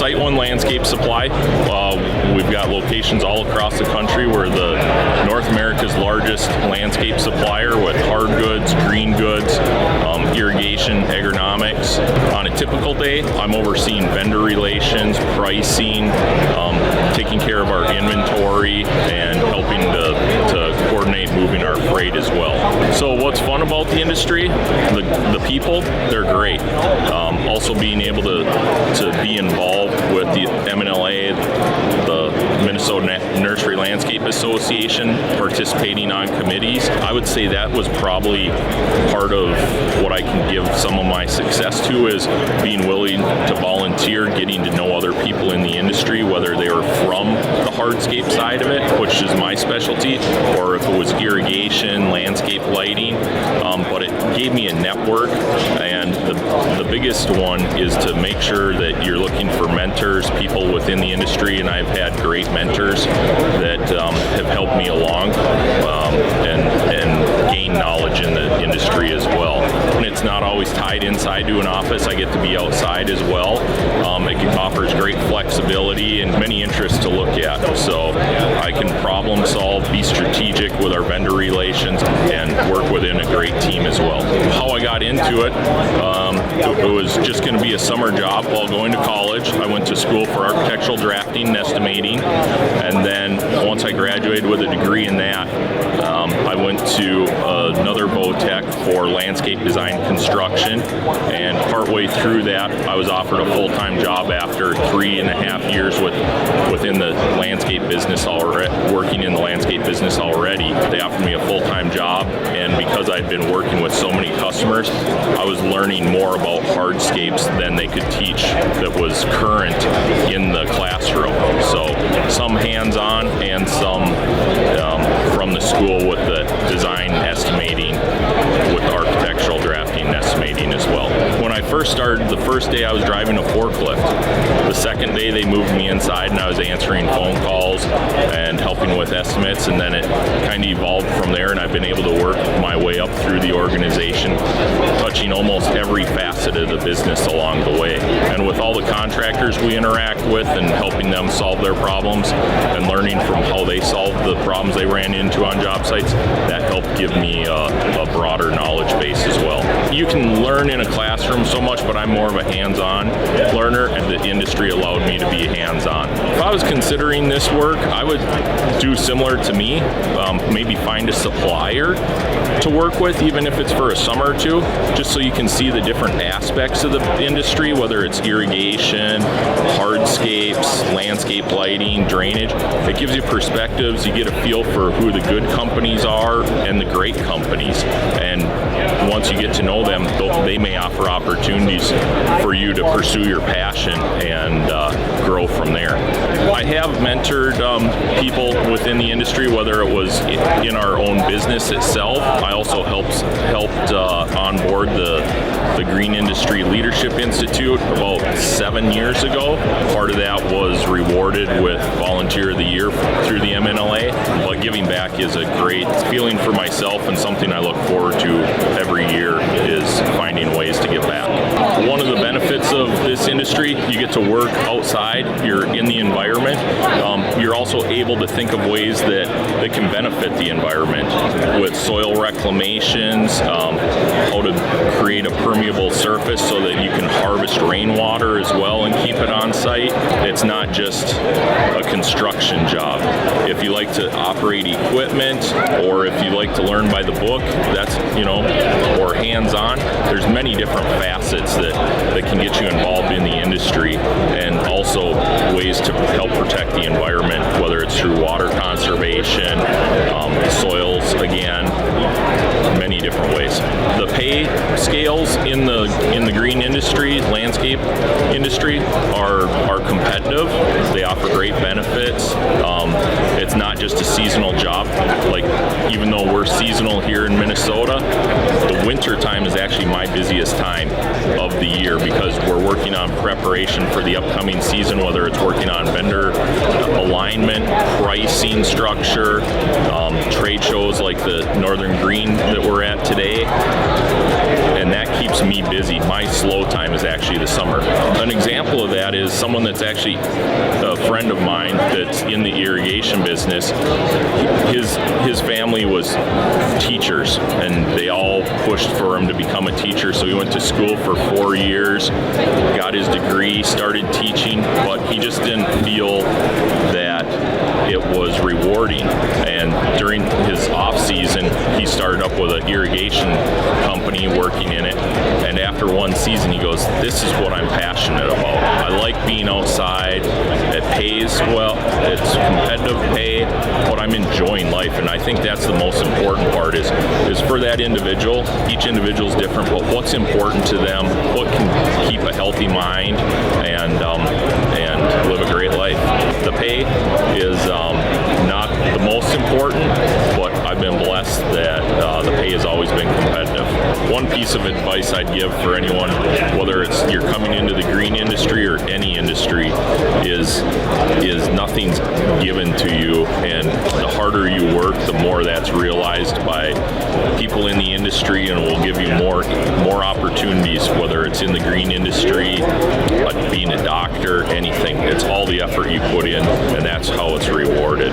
SiteOne Landscape Supply. We've got locations all across the country. We're the North America's largest landscape supplier with hard goods, green goods, irrigation, agronomics. On a typical day, I'm overseeing vendor relations, pricing, taking care of our inventory, and helping to coordinate moving our freight as well. So what's fun about the industry? The people, they're great. Also being able to be involved with the MNLA, the Minnesota Nursery Landscape Association, participating on committees. I would say that was probably part of what I can give some of my success to, is being willing to volunteer, getting to know other people in the industry, whether they were from the hardscape side of it, which is my specialty, or if it was irrigation, landscape lighting. But it gave me a network, and the biggest one is to make sure that you're looking for mentors, people within the industry, and I've had great mentors that have helped me along and gain knowledge in the industry as well. And it's not always tied inside to an office. I get to be outside as well. It offers great flexibility and many interests to look at. So I can problem solve, be strategic with our vendor relations, and work within a great team as well. How I got into it, it was just going to be a summer job while going to college. I went to school for architectural drafting and estimating, and then once I graduated with a degree in that, I went to another VOTEC for landscape design construction, and partway through that I was offered a full-time job after 3.5 years within the landscape business already, working in the landscape business already. They offered me a full-time job, and because I'd been working with so many customers, I was learning more about hardscapes than they could teach that was current in the classroom. So some hands-on and some from the school with the design estimating, with architectural drafting and estimating as well. When I first started, the first day I was driving a forklift. The second day they moved me inside and I was answering phone calls and helping with estimates, and then it kind of evolved from there, and I've been able to work my way up through the organization, touching almost every facet of the business along the way. And with all the contractors we interact with and helping them solve their problems and learning from how they solved the problems they ran into on job sites, that helped give me a broader knowledge base as well. You can learn in a classroom so much, but I'm more of a hands-on learner, and the industry allowed me to be hands-on. If I was considering this work, I would do similar to me, maybe find a supplier to work with, even if it's for a summer or two, just so you can see the different aspects of the industry, whether it's irrigation, hardscapes, landscape lighting, drainage. It gives you perspectives. You get a feel for who the good companies are and the great companies. And once you get to know them, they may offer opportunities for you to pursue your passion and grow from there. I have mentored people within the industry, whether it was in our own business itself. I also helped onboard the Green Industry Leadership Institute about 7 years ago. Part of that was rewarded with Volunteer of the Year through the MNLA, but giving back is a great feeling for myself, and something I look forward to every year is finding ways to give back. One of the benefits of this industry, you get to work outside, you're in the environment. You're also able to think of ways that can benefit the environment with soil reclamations, how to create a permeable surface so that you can harvest rainwater as well and keep it on site. It's not just a construction job. If you like to operate equipment, or if you like to learn by the book, that's, or hands-on, there's many different facets that can get you involved in the industry, and also ways to help protect the environment, whether it's through water conservation, soils, again, many different ways. The pay scales in the green industry, landscape industry, are competitive. They offer great benefits. It's not just a seasonal job. Like, even though we're seasonal here in Minnesota, the winter time is actually my busiest time of the year, because we're working on preparation for the upcoming season, whether it's working on vendor alignment, pricing structure, trade shows like the Northern Green that we're at today, and that keeps me busy. My slow time is actually the summer. An example of that is someone that's actually a friend of mine that's in the irrigation business. His family was teachers, and they all pushed for him to become a teacher. So he went to school for 4 years, got his degree, started teaching, but he just didn't feel that it was rewarding. And during his off season, he started up with an irrigation company, working in it. And after one season, he goes, "This is what I'm passionate about. I like being outside. It pays well. It's competitive pay, but I'm enjoying life." And I think that's the most important part is for that individual. Each individual is different, but what's important to them, what can keep a healthy mind and live a great life. The pay is not the most important, but I've been blessed that the pay has always been competitive. One piece of advice I'd give for anyone, whether it's you're coming into the green industry or any industry, is nothing's given to you, and the harder you work, the more that's realized by people in the industry, and will give you more opportunities, whether it's in the green industry, like being a doctor, anything. It's all the effort you put in, and that's how it's rewarded.